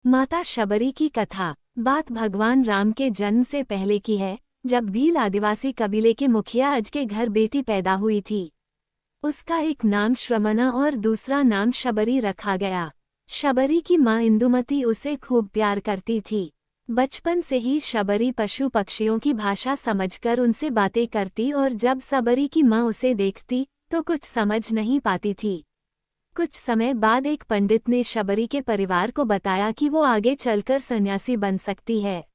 माता शबरी की कथा। बात भगवान राम के जन्म से पहले की है, जब भील आदिवासी कबीले के मुखिया अज के घर बेटी पैदा हुई थी। उसका एक नाम श्रमना और दूसरा नाम शबरी रखा गया। शबरी की माँ इंदुमती उसे खूब प्यार करती थी। बचपन से ही शबरी पशु पक्षियों की भाषा समझकर उनसे बातें करती और जब शबरी की माँ उसे देखती तो कुछ समझ नहीं पाती थी। कुछ समय बाद एक पंडित ने शबरी के परिवार को बताया कि वो आगे चलकर सन्यासी बन सकती है।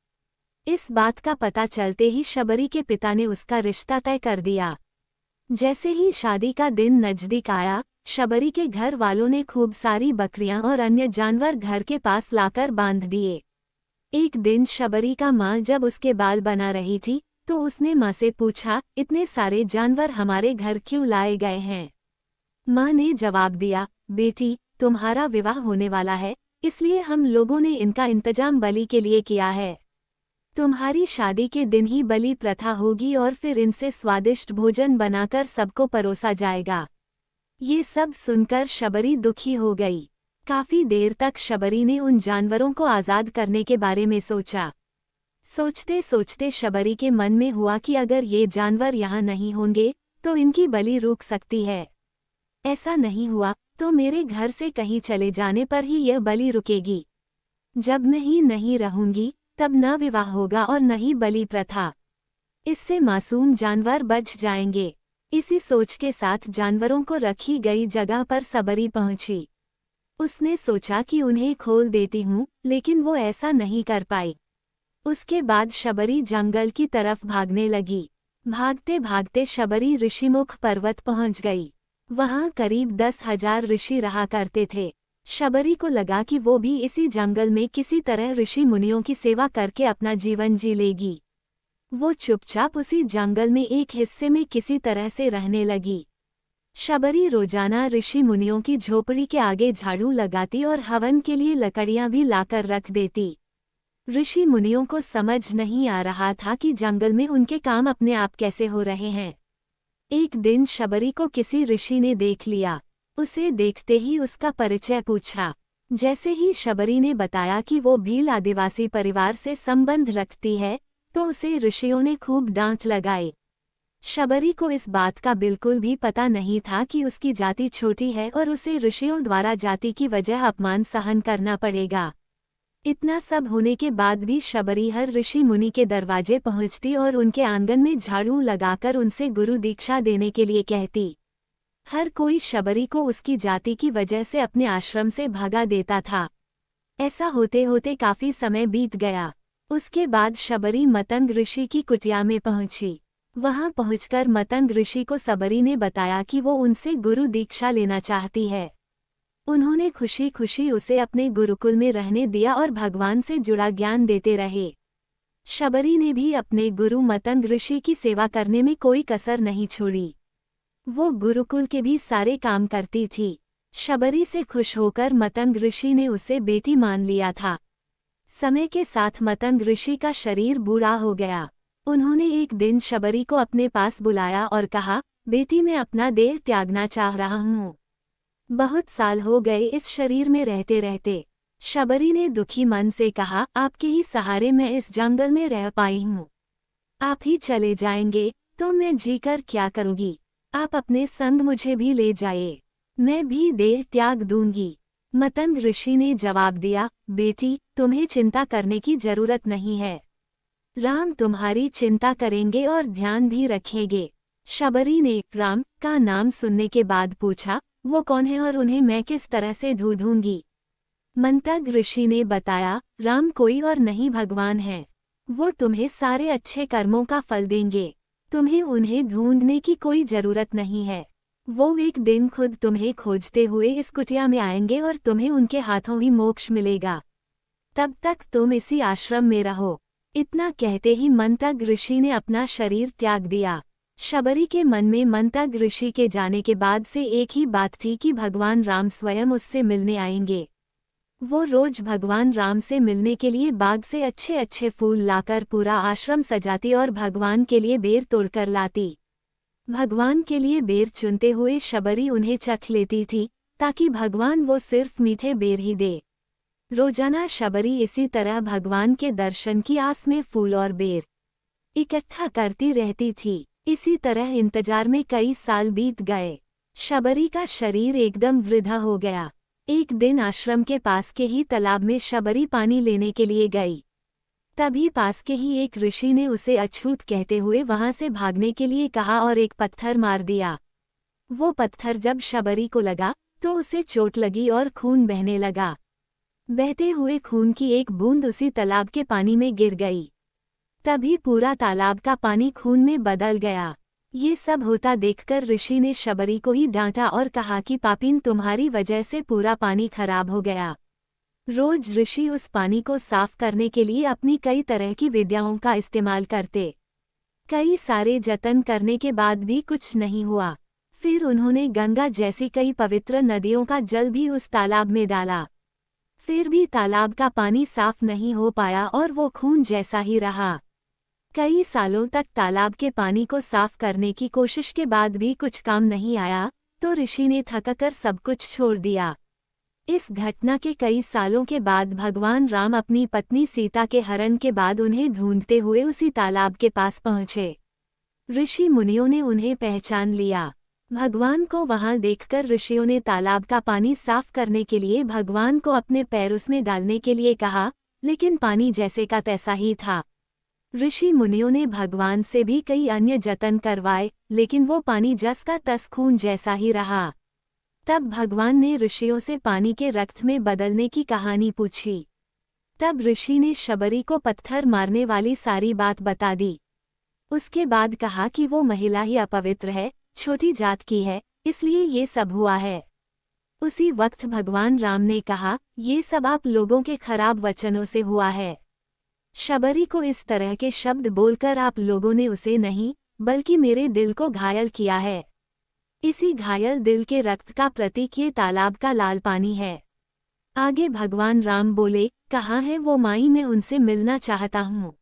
इस बात का पता चलते ही शबरी के पिता ने उसका रिश्ता तय कर दिया। जैसे ही शादी का दिन नजदीक आया, शबरी के घर वालों ने खूब सारी बकरियां और अन्य जानवर घर के पास लाकर बांध दिए। एक दिन शबरी का माँ जब उसके बाल बना रही थी तो उसने माँ से पूछा, इतने सारे जानवर हमारे घर क्यों लाए गए हैं? माँ ने जवाब दिया, बेटी, तुम्हारा विवाह होने वाला है, इसलिए हम लोगों ने इनका इंतजाम बलि के लिए किया है। तुम्हारी शादी के दिन ही बलि प्रथा होगी और फिर इनसे स्वादिष्ट भोजन बनाकर सबको परोसा जाएगा। ये सब सुनकर शबरी दुखी हो गई। काफी देर तक शबरी ने उन जानवरों को आज़ाद करने के बारे में सोचा। सोचते सोचते शबरी के मन में हुआ कि अगर ये जानवर यहाँ नहीं होंगे तो इनकी बलि रुक सकती है। ऐसा नहीं हुआ तो मेरे घर से कहीं चले जाने पर ही यह बलि रुकेगी। जब मैं ही नहीं रहूंगी तब न विवाह होगा और न ही बलि प्रथा। इससे मासूम जानवर बच जाएंगे। इसी सोच के साथ जानवरों को रखी गई जगह पर शबरी पहुंची। उसने सोचा कि उन्हें खोल देती हूँ, लेकिन वो ऐसा नहीं कर पाई। उसके बाद शबरी जंगल की तरफ भागने लगी। भागते भागते शबरी ऋषिमुख पर्वत पहुंच गई। वहां करीब 10,000 ऋषि रहा करते थे। शबरी को लगा कि वो भी इसी जंगल में किसी तरह ऋषि मुनियों की सेवा करके अपना जीवन जी लेगी। वो चुपचाप उसी जंगल में एक हिस्से में किसी तरह से रहने लगी। शबरी रोजाना ऋषि मुनियों की झोपड़ी के आगे झाड़ू लगाती और हवन के लिए लकड़ियां भी लाकर रख देती। ऋषि मुनियों को समझ नहीं आ रहा था कि जंगल में उनके काम अपने आप कैसे हो रहे हैं। एक दिन शबरी को किसी ऋषि ने देख लिया। उसे देखते ही उसका परिचय पूछा। जैसे ही शबरी ने बताया कि वो भील आदिवासी परिवार से संबंध रखती है तो उसे ऋषियों ने खूब डांट लगाई। शबरी को इस बात का बिल्कुल भी पता नहीं था कि उसकी जाति छोटी है और उसे ऋषियों द्वारा जाति की वजह अपमान सहन करना पड़ेगा। इतना सब होने के बाद भी शबरी हर ऋषि मुनि के दरवाजे पहुंचती और उनके आंगन में झाड़ू लगाकर उनसे गुरु दीक्षा देने के लिए कहती। हर कोई शबरी को उसकी जाति की वजह से अपने आश्रम से भगा देता था। ऐसा होते होते काफी समय बीत गया। उसके बाद शबरी मतंग ऋषि की कुटिया में पहुंची। वहां पहुंचकर मतंग ऋषि को शबरी ने बताया कि वो उनसे गुरु दीक्षा लेना चाहती है। उन्होंने खुशी खुशी उसे अपने गुरुकुल में रहने दिया और भगवान से जुड़ा ज्ञान देते रहे। शबरी ने भी अपने गुरु मतंग ऋषि की सेवा करने में कोई कसर नहीं छोड़ी। वो गुरुकुल के भी सारे काम करती थी। शबरी से खुश होकर मतंग ऋषि ने उसे बेटी मान लिया था। समय के साथ मतंग ऋषि का शरीर बूढ़ा हो गया। उन्होंने एक दिन शबरी को अपने पास बुलाया और कहा, बेटी, मैं अपना देह त्यागना चाह रहा हूँ। बहुत साल हो गए इस शरीर में रहते रहते। शबरी ने दुखी मन से कहा, आपके ही सहारे मैं इस जंगल में रह पाई हूँ। आप ही चले जाएंगे तो मैं जीकर क्या करूँगी? आप अपने संग मुझे भी ले जाइए, मैं भी देह त्याग दूंगी। मतंग ऋषि ने जवाब दिया, बेटी, तुम्हें चिंता करने की जरूरत नहीं है। राम तुम्हारी चिंता करेंगे और ध्यान भी रखेंगे। शबरी ने राम का नाम सुनने के बाद पूछा, वो कौन है और उन्हें मैं किस तरह से ढूंढूंगी? मंतग ऋषि ने बताया, राम कोई और नहीं भगवान है। वो तुम्हें सारे अच्छे कर्मों का फल देंगे। तुम्हें उन्हें ढूंढने की कोई जरूरत नहीं है। वो एक दिन खुद तुम्हें खोजते हुए इस कुटिया में आएंगे और तुम्हें उनके हाथों ही मोक्ष मिलेगा। तब तक तुम इसी आश्रम में रहो। इतना कहते ही मंतग ऋषि ने अपना शरीर त्याग दिया। शबरी के मन में मंतग ऋषि के जाने के बाद से एक ही बात थी कि भगवान राम स्वयं उससे मिलने आएंगे। वो रोज भगवान राम से मिलने के लिए बाग से अच्छे अच्छे फूल लाकर पूरा आश्रम सजाती और भगवान के लिए बेर तोड़कर लाती। भगवान के लिए बेर चुनते हुए शबरी उन्हें चख लेती थी ताकि भगवान वो सिर्फ मीठे बेर ही दे। रोजाना शबरी इसी तरह भगवान के दर्शन की आस में फूल और बेर इकट्ठा करती रहती थी। इसी तरह इंतजार में कई साल बीत गए। शबरी का शरीर एकदम वृद्धा हो गया। एक दिन आश्रम के पास के ही तालाब में शबरी पानी लेने के लिए गई। तभी पास के ही एक ऋषि ने उसे अछूत कहते हुए वहां से भागने के लिए कहा और एक पत्थर मार दिया। वो पत्थर जब शबरी को लगा तो उसे चोट लगी और खून बहने लगा। बहते हुए खून की एक बूंद उसी तालाब के पानी में गिर गई। तभी पूरा तालाब का पानी खून में बदल गया। ये सब होता देखकर ऋषि ने शबरी को ही डांटा और कहा कि पापीन, तुम्हारी वजह से पूरा पानी खराब हो गया। रोज ऋषि उस पानी को साफ करने के लिए अपनी कई तरह की विद्याओं का इस्तेमाल करते। कई सारे जतन करने के बाद भी कुछ नहीं हुआ। फिर उन्होंने गंगा जैसी कई पवित्र नदियों का जल भी उस तालाब में डाला। फिर भी तालाब का पानी साफ नहीं हो पाया और वो खून जैसा ही रहा। कई सालों तक तालाब के पानी को साफ करने की कोशिश के बाद भी कुछ काम नहीं आया, तो ऋषि ने थककर सब कुछ छोड़ दिया। इस घटना के कई सालों के बाद भगवान राम अपनी पत्नी सीता के हरण के बाद उन्हें ढूंढते हुए उसी तालाब के पास पहुंचे। ऋषि मुनियों ने उन्हें पहचान लिया। भगवान को वहां देखकर ऋषियों ने तालाब का पानी साफ करने के लिए भगवान को अपने पैर उसमें डालने के लिए कहा, लेकिन पानी जैसे का तैसा ही था। ऋषि मुनियों ने भगवान से भी कई अन्य जतन करवाए, लेकिन वो पानी जस का तस खून जैसा ही रहा। तब भगवान ने ऋषियों से पानी के रक्त में बदलने की कहानी पूछी। तब ऋषि ने शबरी को पत्थर मारने वाली सारी बात बता दी। उसके बाद कहा कि वो महिला ही अपवित्र है, छोटी जात की है, इसलिए ये सब हुआ है। उसी वक्त भगवान राम ने कहा, ये सब आप लोगों के खराब वचनों से हुआ है। शबरी को इस तरह के शब्द बोलकर आप लोगों ने उसे नहीं, बल्कि मेरे दिल को घायल किया है। इसी घायल दिल के रक्त का प्रतीक ये तालाब का लाल पानी है। आगे भगवान राम बोले, कहाँ है वो माई, मैं उनसे मिलना चाहता हूँ।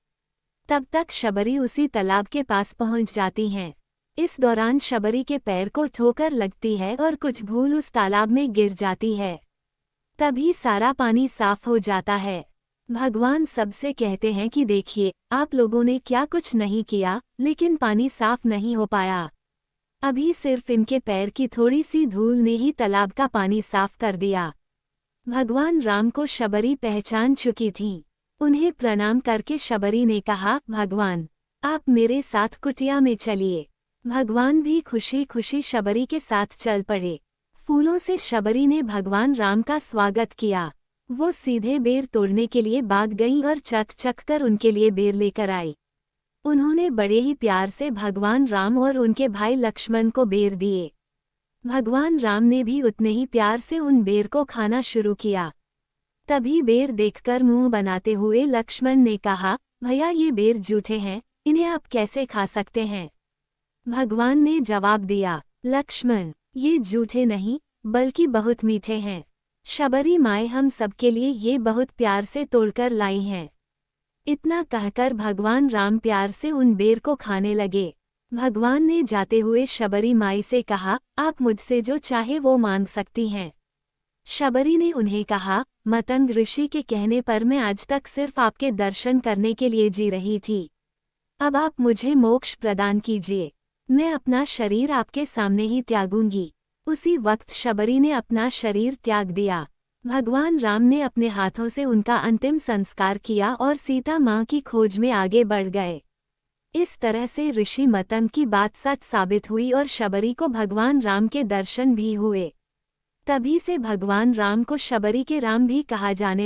तब तक शबरी उसी तालाब के पास पहुँच जाती हैं। इस दौरान शबरी के पैर को ठोकर लगती है और कुछ भूल उस तालाब में गिर जाती है। तभी सारा पानी साफ हो जाता है। भगवान सबसे कहते हैं कि देखिए, आप लोगों ने क्या कुछ नहीं किया, लेकिन पानी साफ नहीं हो पाया। अभी सिर्फ इनके पैर की थोड़ी सी धूल ने ही तालाब का पानी साफ कर दिया। भगवान राम को शबरी पहचान चुकी थी। उन्हें प्रणाम करके शबरी ने कहा, भगवान, आप मेरे साथ कुटिया में चलिए। भगवान भी खुशी खुशी शबरी के साथ चल पड़े। फूलों से शबरी ने भगवान राम का स्वागत किया। वो सीधे बेर तोड़ने के लिए भाग गईं और चक चक कर उनके लिए बेर लेकर आई। उन्होंने बड़े ही प्यार से भगवान राम और उनके भाई लक्ष्मण को बेर दिए। भगवान राम ने भी उतने ही प्यार से उन बेर को खाना शुरू किया। तभी बेर देखकर मुंह बनाते हुए लक्ष्मण ने कहा, भैया ये बेर जूठे हैं, इन्हें आप कैसे खा सकते हैं? भगवान ने जवाब दिया, लक्ष्मण, ये जूठे नहीं बल्कि बहुत मीठे हैं। शबरी माए हम सबके लिए ये बहुत प्यार से तोड़कर लाई हैं। इतना कहकर भगवान राम प्यार से उन बेर को खाने लगे। भगवान ने जाते हुए शबरी माई से कहा, आप मुझसे जो चाहे वो मांग सकती हैं। शबरी ने उन्हें कहा, मतंग ऋषि के कहने पर मैं आज तक सिर्फ आपके दर्शन करने के लिए जी रही थी। अब आप मुझे मोक्ष प्रदान कीजिए। मैं अपना शरीर आपके सामने ही त्यागूंगी। उसी वक्त शबरी ने अपना शरीर त्याग दिया। भगवान राम ने अपने हाथों से उनका अंतिम संस्कार किया और सीता माँ की खोज में आगे बढ़ गए। इस तरह से ऋषि मतंग की बात सच साबित हुई और शबरी को भगवान राम के दर्शन भी हुए। तभी से भगवान राम को शबरी के राम भी कहा जाने